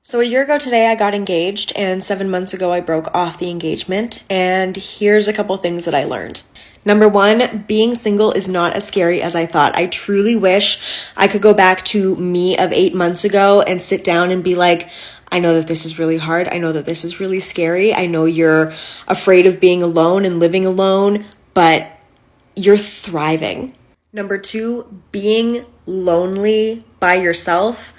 So a year ago today, I got engaged, and 7 months ago, I broke off the engagement. And here's a couple things that I learned. Number one, being single is not as scary as I thought. I truly wish I could go back to me of 8 months ago and sit down and be like, I know that this is really hard. I know that this is really scary. I know you're afraid of being alone and living alone, but you're thriving. Number two, being lonely by yourself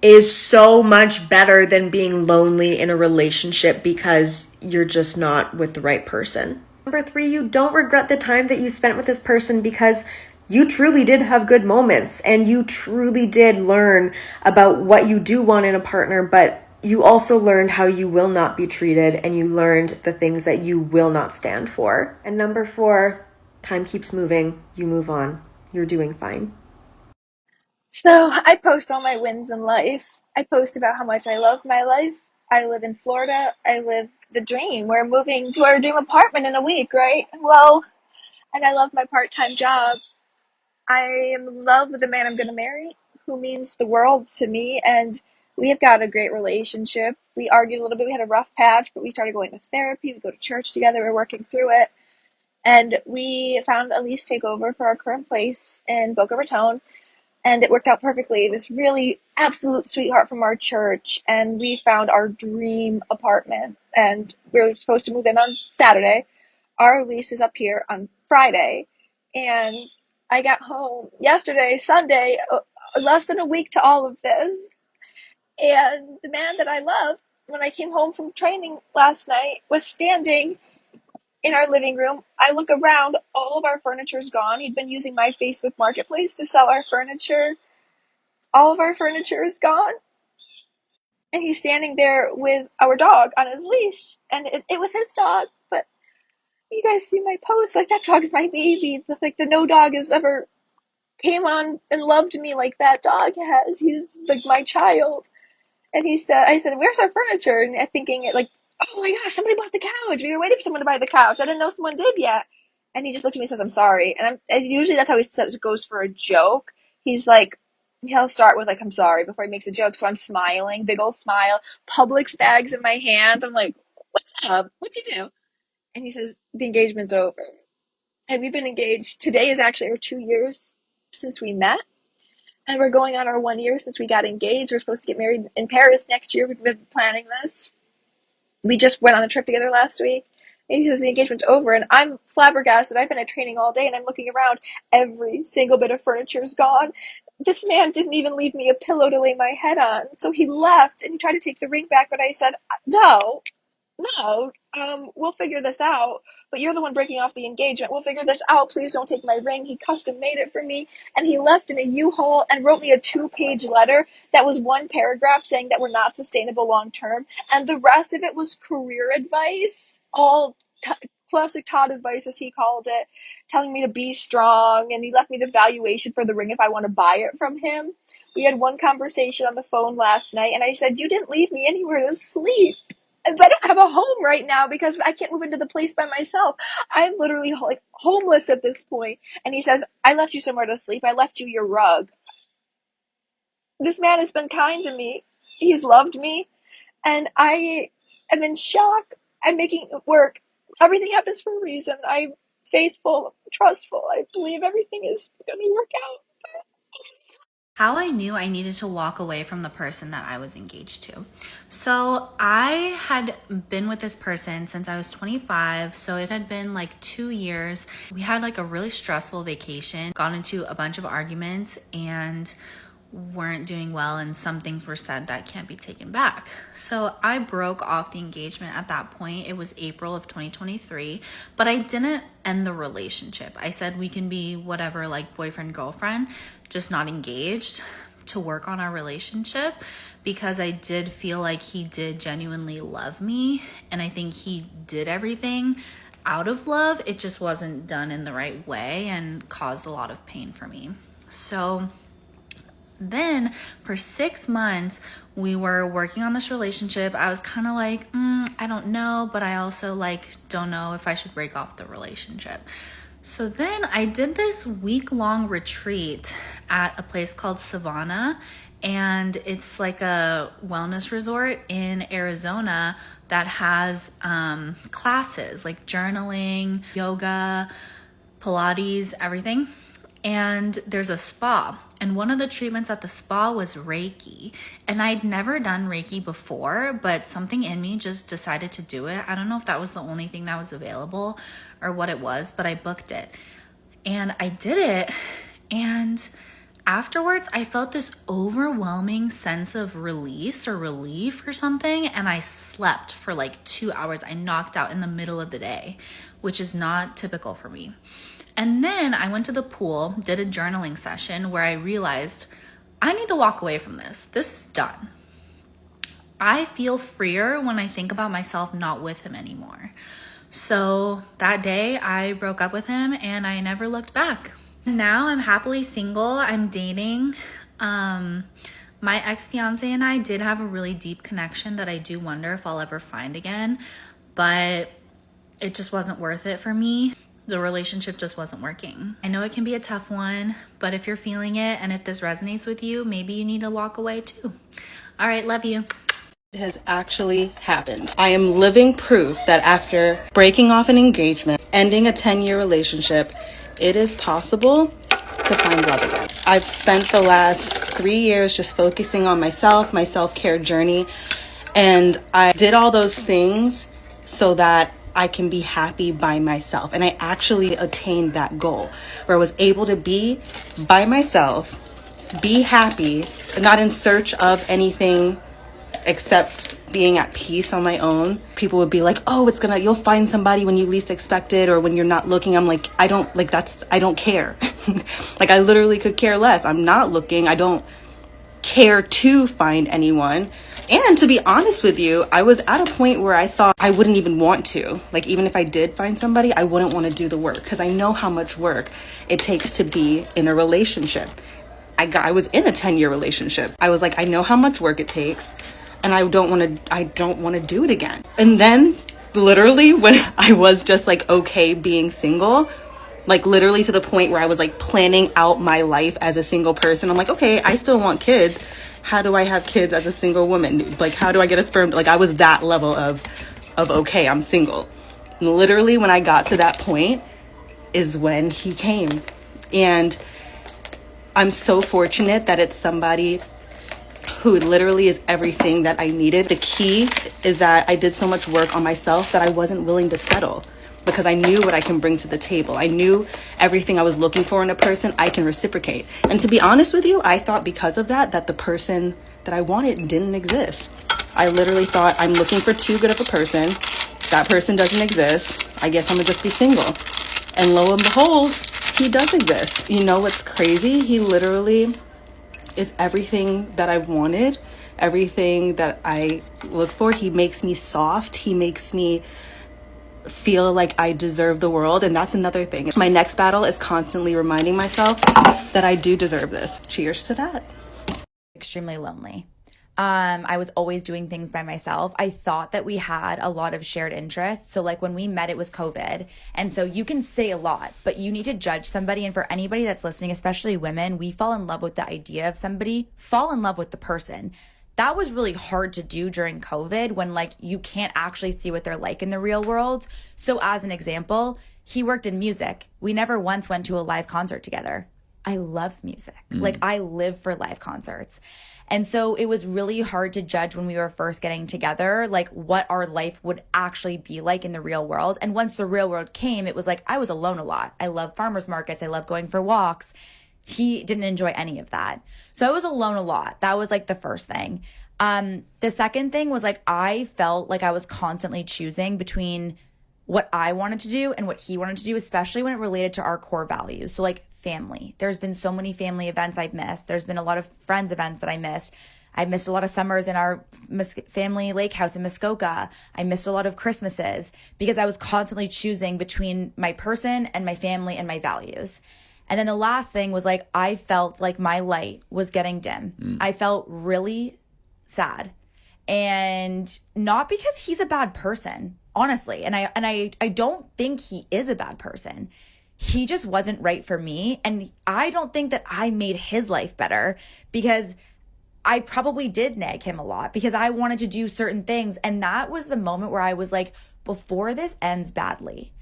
is so much better than being lonely in a relationship because you're just not with the right person. Number three, you don't regret the time that you spent with this person because you truly did have good moments and you truly did learn about what you do want in a partner, but you also learned how you will not be treated and you learned the things that you will not stand for. And number four, time keeps moving, you move on, you're doing fine. So I post all my wins in life. I post about how much I love my life. I live in Florida. I live the dream. We're moving to our dream apartment in a week, right? Well, and I love my part-time job. I am in love with the man I'm going to marry, who means the world to me, and we have got a great relationship. We argued a little bit. We had a rough patch, but we started going to therapy. We go to church together. We're working through it. And we found a lease takeover for our current place in Boca Raton, and it worked out perfectly. This really absolute sweetheart from our church, and we found our dream apartment. And we were supposed to move in on Saturday. Our lease is up here on Friday, and I got home yesterday, Sunday, less than a week to all of this. And the man that I love, when I came home from training last night, was standing in our living room. I look around, all of our furniture's gone. He'd been using my Facebook Marketplace to sell our furniture. All of our furniture is gone, and he's standing there with our dog on his leash, and it was his dog, but you guys see my post, like, that dog's my baby. Like, the no dog has ever came on and loved me like that dog has. He's like my child. And I said, where's our furniture? And I thinking like, oh my gosh, somebody bought the couch. We were waiting for someone to buy the couch. I didn't know someone did yet. And he just looked at me and says, I'm sorry. And usually that's how he says, goes for a joke. He's like, he'll start with like, I'm sorry before he makes a joke. So I'm smiling, big old smile, Publix bags in my hand. I'm like, what's up? What'd you do? And he says, the engagement's over. And we've been engaged. Today is actually our 2 years since we met. And we're going on our 1 year since we got engaged. We're supposed to get married in Paris next year. We've been planning this. We just went on a trip together last week. And he says the engagement's over, and I'm flabbergasted. I've been at training all day, and I'm looking around. Every single bit of furniture is gone. This man didn't even leave me a pillow to lay my head on. So he left, and he tried to take the ring back, but I said, no, no, we'll figure this out. But you're the one breaking off the engagement. We'll figure this out. Please don't take my ring. He custom made it for me. And he left in a U-Haul and wrote me a 2-page letter that was one paragraph saying that we're not sustainable long term. And the rest of it was career advice, all classic Todd advice, as he called it, telling me to be strong. And he left me the valuation for the ring if I want to buy it from him. We had one conversation on the phone last night, and I said, you didn't leave me anywhere to sleep. I don't have a home right now because I can't move into the place by myself. I'm literally like homeless at this point. And he says, I left you somewhere to sleep. I left you your rug. This man has been kind to me. He's loved me. And I am in shock. I'm making it work. Everything happens for a reason. I'm faithful, trustful. I believe everything is going to work out. How I knew I needed to walk away from the person that I was engaged to. So I had been with this person since I was 25. So it had been like 2 years. We had like a really stressful vacation, got into a bunch of arguments, and weren't doing well, and some things were said that can't be taken back. So I broke off the engagement at that point. It was April of 2023, but I didn't end the relationship. I said we can be whatever, like boyfriend, girlfriend, just not engaged, to work on our relationship, because I did feel like he did genuinely love me, and I think he did everything out of love. It just wasn't done in the right way and caused a lot of pain for me. So then for 6 months, we were working on this relationship. I was kind of like, I don't know, but I also like don't know if I should break off the relationship. So then I did this week-long retreat at a place called Savannah, and it's like a wellness resort in Arizona that has classes like journaling, yoga, Pilates, everything. And there's a spa. And one of the treatments at the spa was Reiki. And I'd never done Reiki before, but something in me just decided to do it. I don't know if that was the only thing that was available or what it was, but I booked it. And I did it. And afterwards, I felt this overwhelming sense of release or relief or something. And I slept for like 2 hours. I knocked out in the middle of the day, which is not typical for me. And then I went to the pool, did a journaling session where I realized I need to walk away from this. This is done. I feel freer when I think about myself not with him anymore. So that day I broke up with him and I never looked back. Now I'm happily single. I'm dating. My ex-fiance and I did have a really deep connection that I do wonder if I'll ever find again, but it just wasn't worth it for me. The relationship just wasn't working. I know it can be a tough one, but if you're feeling it and if this resonates with you, maybe you need to walk away too. All right, love you. It has actually happened. I am living proof that after breaking off an engagement, ending a 10-year relationship, it is possible to find love again. I've spent the last 3 years just focusing on myself, my self-care journey, and I did all those things so that I can be happy by myself. And I actually attained that goal where I was able to be by myself, be happy, not in search of anything except being at peace on my own. People would be like, oh, you'll find somebody when you least expect it or when you're not looking. I'm like, I don't care. Like I literally could care less. I'm not looking. I don't care to find anyone. And to be honest with you, I was at a point where I thought I wouldn't even want to. Like, even if I did find somebody, I wouldn't want to do the work because I know how much work it takes to be in a relationship. I was in a 10-year relationship. I was like, I know how much work it takes and I don't want to do it again. And then literally when I was just like, okay, being single, like literally to the point where I was like planning out my life as a single person. I'm like, okay, I still want kids. How do I have kids as a single woman? Like, how do I get a sperm? Like, I was that level of okay, I'm single. And literally when I got to that point is when he came. And I'm so fortunate that it's somebody who literally is everything that I needed. The key is that I did so much work on myself that I wasn't willing to settle because I knew what I can bring to the table. I knew everything I was looking for in a person, I can reciprocate. And to be honest with you, I thought because of that the person that I wanted didn't exist. I literally thought I'm looking for too good of a person. That person doesn't exist. I guess I'm gonna just be single. And lo and behold, he does exist. You know what's crazy? He literally is everything that I've wanted, everything that I look for. He makes me soft. He makes me feel like I deserve the world. And that's another thing. My next battle is constantly reminding myself that I do deserve this. Cheers to that. Extremely lonely. I was always doing things by myself. I thought that we had a lot of shared interests. So like when we met, it was COVID. And so you can say a lot, but you need to judge somebody. And for anybody that's listening, especially women, we fall in love with the idea of somebody, fall in love with the person. That was really hard to do during COVID when like you can't actually see what they're like in the real world. So as an example, he worked in music. We never once went to a live concert together. I love music. Like I live for live concerts. And so it was really hard to judge when we were first getting together, like what our life would actually be like in the real world. And once the real world came, it was like I was alone a lot. I love farmers markets. I love going for walks. He didn't enjoy any of that. So I was alone a lot. That was like the first thing. The second thing was like I felt like I was constantly choosing between what I wanted to do and what he wanted to do, especially when it related to our core values. So like family. There's been so many family events I've missed. There's been a lot of friends events that I missed. I missed a lot of summers in our family lake house in Muskoka. I missed a lot of Christmases because I was constantly choosing between my person and my family and my values. And then the last thing was like, I felt like my light was getting dim. I felt really sad. And not because he's a bad person, honestly. And I don't think he is a bad person. He just wasn't right for me. And I don't think that I made his life better because I probably did nag him a lot because I wanted to do certain things. And that was the moment where I was like, before this ends badly,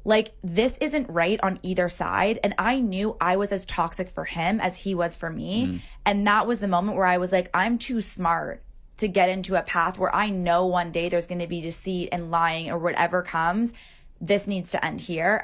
like, this isn't right on either side. And I knew I was as toxic for him as he was for me. And that was the moment where I was like, I'm too smart to get into a path where I know one day there's going to be deceit and lying or whatever comes. This needs to end here.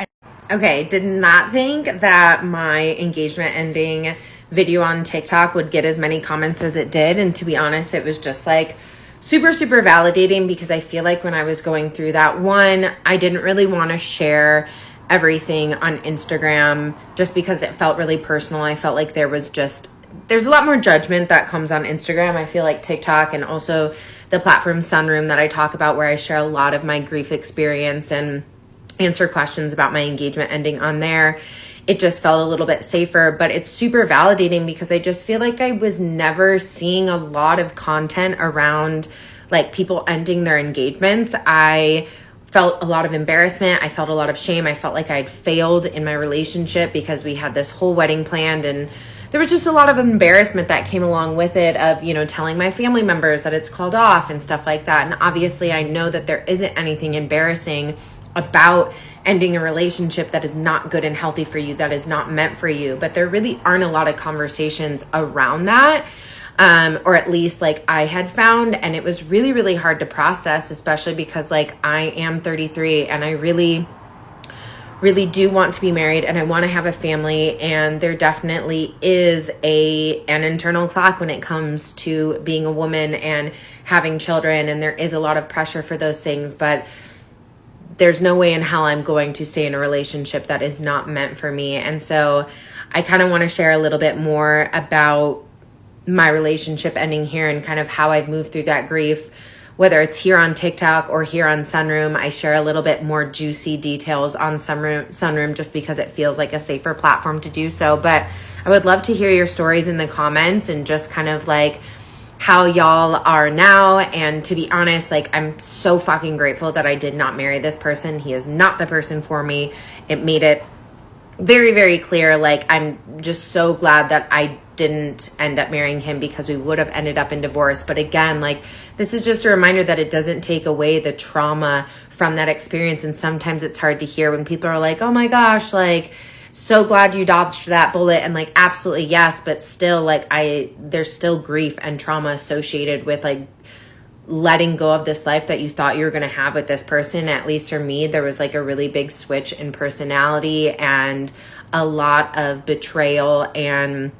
Okay, did not think that my engagement ending video on TikTok would get as many comments as it did. And to be honest, it was just like super validating, because I feel like when I was going through that one, I didn't really want to share everything on Instagram just because it felt really personal. I felt like there's a lot more judgment that comes on Instagram. I feel like TikTok, and also the platform Sunroom that I talk about, where I share a lot of my grief experience and answer questions about my engagement ending on there, it just felt a little bit safer. But it's super validating because I just feel like I was never seeing a lot of content around like people ending their engagements. I felt a lot of embarrassment. I felt a lot of shame. I felt like I'd failed in my relationship because we had this whole wedding planned, and there was just a lot of embarrassment that came along with it of, telling my family members that it's called off and stuff like that. And obviously I know that there isn't anything embarrassing about ending a relationship that is not good and healthy for you, that is not meant for you. But there really aren't a lot of conversations around that. Or at least like I had found, and it was really hard to process, especially because like I am 33 and I really do want to be married and I want to have a family, and there definitely is an internal clock when it comes to being a woman and having children, and there is a lot of pressure for those things. But there's no way in hell I'm going to stay in a relationship that is not meant for me. And so I kind of want to share a little bit more about my relationship ending here and kind of how I've moved through that grief, whether it's here on TikTok or here on Sunroom. I share a little bit more juicy details on Sunroom just because it feels like a safer platform to do so. But I would love to hear your stories in the comments and just kind of like how y'all are now. And to be honest, like I'm so fucking grateful that I did not marry this person. He is not the person for me. It made it very clear. Like I'm just so glad that I didn't end up marrying him, because we would have ended up in divorce. But again, like this is just a reminder that it doesn't take away the trauma from that experience. And sometimes it's hard to hear when people are like, oh my gosh, like so glad you dodged that bullet. And like, absolutely yes, but still like there's still grief and trauma associated with like letting go of this life that you thought you were going to have with this person. At least for me, there was like a really big switch in personality and a lot of betrayal and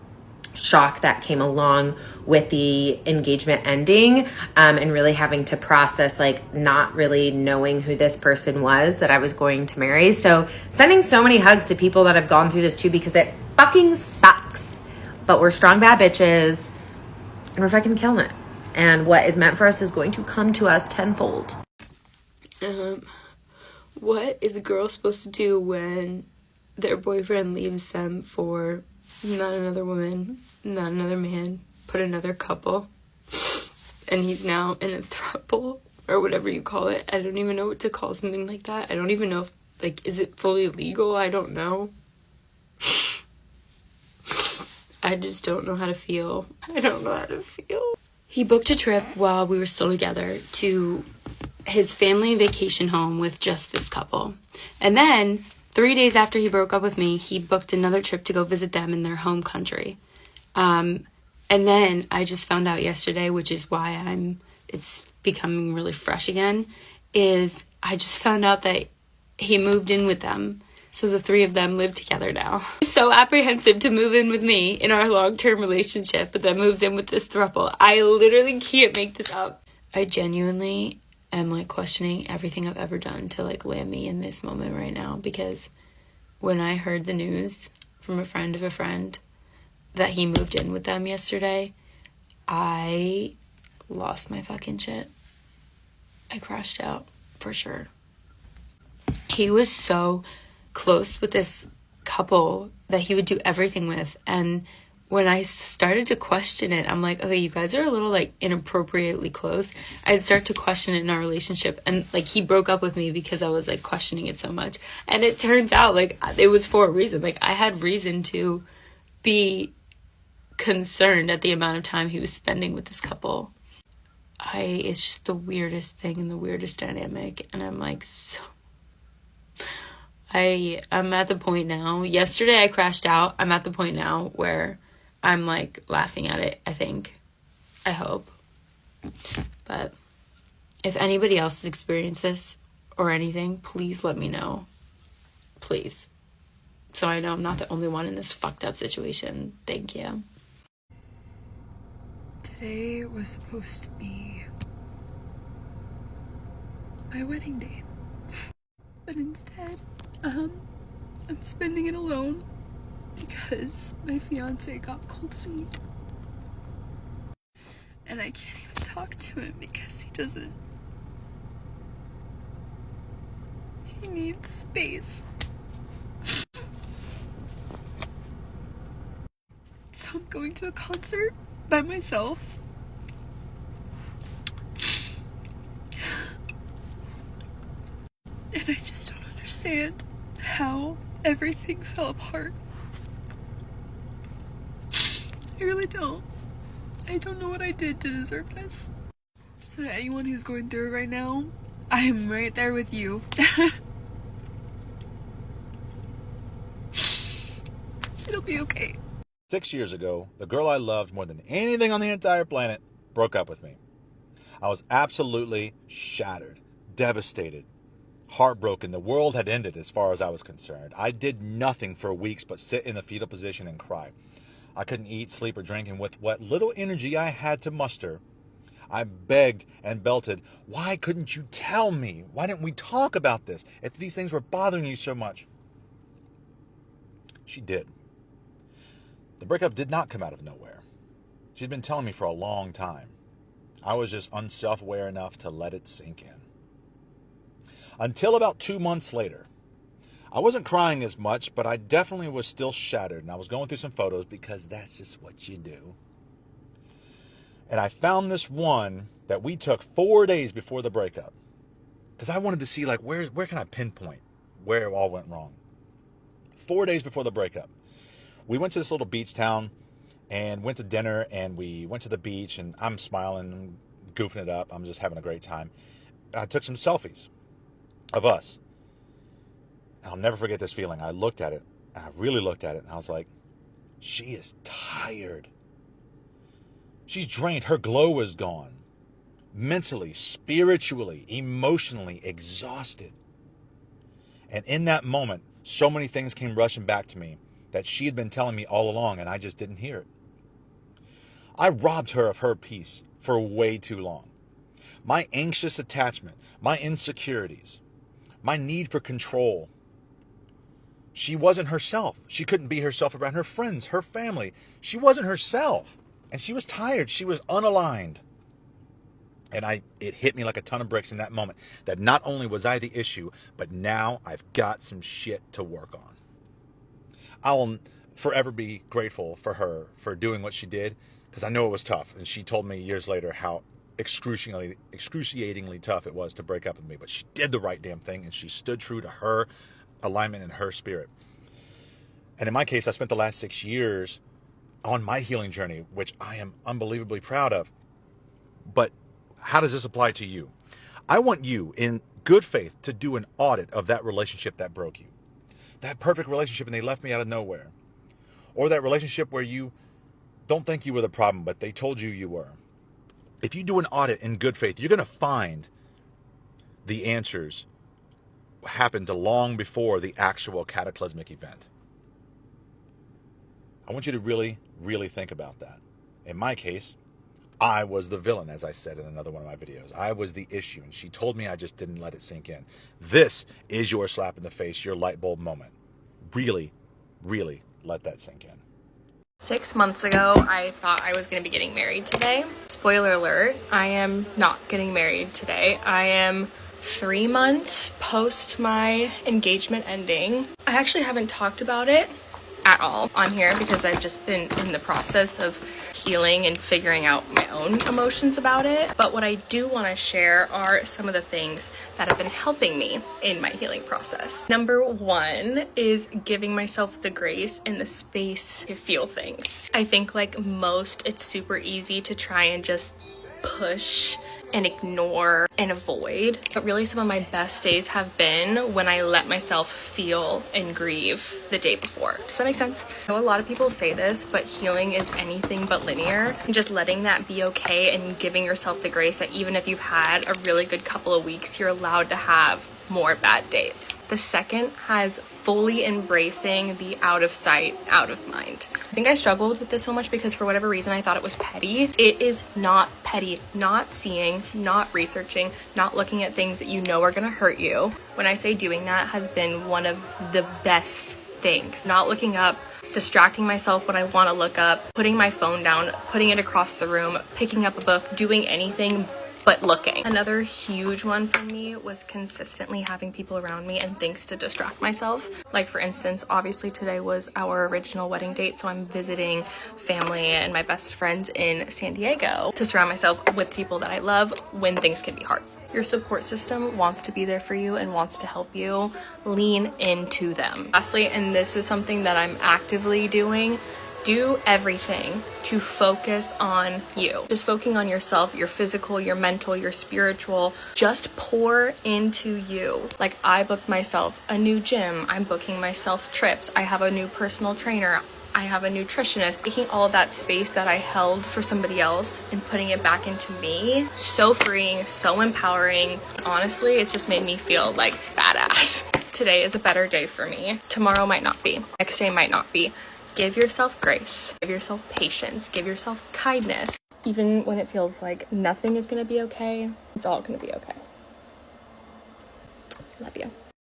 shock that came along with the engagement ending, and really having to process like not really knowing who this person was that I was going to marry. So sending so many hugs to people that have gone through this too, because it fucking sucks, but we're strong bad bitches and we're fucking killing it, and what is meant for us is going to come to us tenfold. What is a girl supposed to do when their boyfriend leaves them for not another woman, not another man, but another couple, and he's now in a throuple, or whatever you call it? I don't even know what to call something like that. I don't even know if, like, is it fully legal? I don't know. I just don't know how to feel. I don't know how to feel. He booked a trip while we were still together to his family vacation home with just this couple. And then 3 days after he broke up with me, he booked another trip to go visit them in their home country. And then I just found out yesterday, which is why it's becoming really fresh again, is I just found out that he moved in with them. So the three of them live together now. So apprehensive to move in with me in our long-term relationship, but then moves in with this throuple. I literally can't make this up. I genuinely am like questioning everything I've ever done to like land me in this moment right now, because when I heard the news from a friend of a friend that he moved in with them yesterday, I lost my fucking shit. I crashed out for sure. He was so close with this couple that he would do everything with, and when I started to question it, I'm like, okay, you guys are a little like inappropriately close. I'd start to question it in our relationship, and like he broke up with me because I was like questioning it so much. And it turns out like it was for a reason. Like I had reason to be concerned at the amount of time he was spending with this couple. It's just the weirdest thing and the weirdest dynamic. And I'm like, I'm at the point now. Yesterday I crashed out. I'm at the point now where I'm like laughing at it, I think. I hope. But if anybody else has experienced this or anything, please let me know. Please. So I know I'm not the only one in this fucked up situation. Thank you. Today was supposed to be my wedding day. But instead, I'm spending it alone because my fiance got cold feet. And I can't even talk to him because he needs space. So I'm going to a concert by myself. And I just don't understand how everything fell apart. I really don't. I don't know what I did to deserve this. So to anyone who's going through it right now, I am right there with you. It'll be okay. 6 years ago, the girl I loved more than anything on the entire planet broke up with me. I was absolutely shattered, devastated, heartbroken. The world had ended as far as I was concerned. I did nothing for weeks but sit in the fetal position and cry. I couldn't eat, sleep, or drink, and with what little energy I had to muster, I begged and belted, "Why couldn't you tell me? Why didn't we talk about this if these things were bothering you so much?" She did. The breakup did not come out of nowhere. She'd been telling me for a long time. I was just unself-aware enough to let it sink in. Until about 2 months later. I wasn't crying as much, but I definitely was still shattered, and I was going through some photos because that's just what you do. And I found this one that we took 4 days before the breakup because I wanted to see, like, where can I pinpoint where it all went wrong. 4 days before the breakup, we went to this little beach town and went to dinner, and we went to the beach, and I'm smiling, goofing it up. I'm just having a great time. And I took some selfies of us. I'll never forget this feeling. I looked at it, and I really looked at it, and I was like, she is tired. She's drained. Her glow is gone. Mentally, spiritually, emotionally exhausted. And in that moment, so many things came rushing back to me that she had been telling me all along, and I just didn't hear it. I robbed her of her peace for way too long. My anxious attachment, my insecurities, my need for control. She wasn't herself. She couldn't be herself around her friends, her family. She wasn't herself. And she was tired. She was unaligned. And it hit me like a ton of bricks in that moment that not only was I the issue, but now I've got some shit to work on. I'll forever be grateful for her for doing what she did, because I know it was tough. And she told me years later how excruciatingly tough it was to break up with me. But she did the right damn thing, and she stood true to her alignment and her spirit. And in my case, I spent the last 6 years on my healing journey, which I am unbelievably proud of. But how does this apply to you? I want you, in good faith, to do an audit of that relationship that broke you. That perfect relationship and they left me out of nowhere. Or that relationship where you don't think you were the problem, but they told you you were. If you do an audit in good faith, you're going to find the answers happened long before the actual cataclysmic event. I want you to really, really think about that. In my case, I was the villain, as I said in another one of my videos. I was the issue, and she told me I just didn't let it sink in. This is your slap in the face, your light bulb moment. Really, really let that sink in. 6 months ago, I thought I was going to be getting married today. Spoiler alert, I am not getting married today. I am 3 months post my engagement ending. I actually haven't talked about it at all on here because I've just been in the process of healing and figuring out my own emotions about it. But what I do want to share are some of the things that have been helping me in my healing process. Number one is giving myself the grace and the space to feel things. I think like most, it's super easy to try and just push and ignore and avoid. But really some of my best days have been when I let myself feel and grieve the day before. Does that make sense? I know a lot of people say this, but healing is anything but linear. And just letting that be okay and giving yourself the grace that even if you've had a really good couple of weeks, you're allowed to have more bad days. The second has fully embracing the out of sight, out of mind. I think I struggled with this so much because for whatever reason I thought it was petty. It is not petty. Not seeing, not researching, not looking at things that you know are gonna hurt you. When I say doing that has been one of the best things. Not looking up, distracting myself when I want to look up, putting my phone down, putting it across the room, picking up a book, doing anything but looking. Another huge one for me was consistently having people around me and things to distract myself. Like for instance, obviously today was our original wedding date, so I'm visiting family and my best friends in San Diego to surround myself with people that I love when things can be hard. Your support system wants to be there for you and wants to help you. Lean into them. Lastly, and this is something that I'm actively doing, do everything to focus on you. Just focusing on yourself, your physical, your mental, your spiritual. Just pour into you. Like I booked myself a new gym. I'm booking myself trips. I have a new personal trainer. I have a nutritionist. Taking all of that space that I held for somebody else and putting it back into me. So freeing, so empowering. Honestly, it's just made me feel like badass. Today is a better day for me. Tomorrow might not be. Next day might not be. Give yourself grace, give yourself patience, give yourself kindness. Even when it feels like nothing is gonna be okay, it's all gonna be okay. Love you.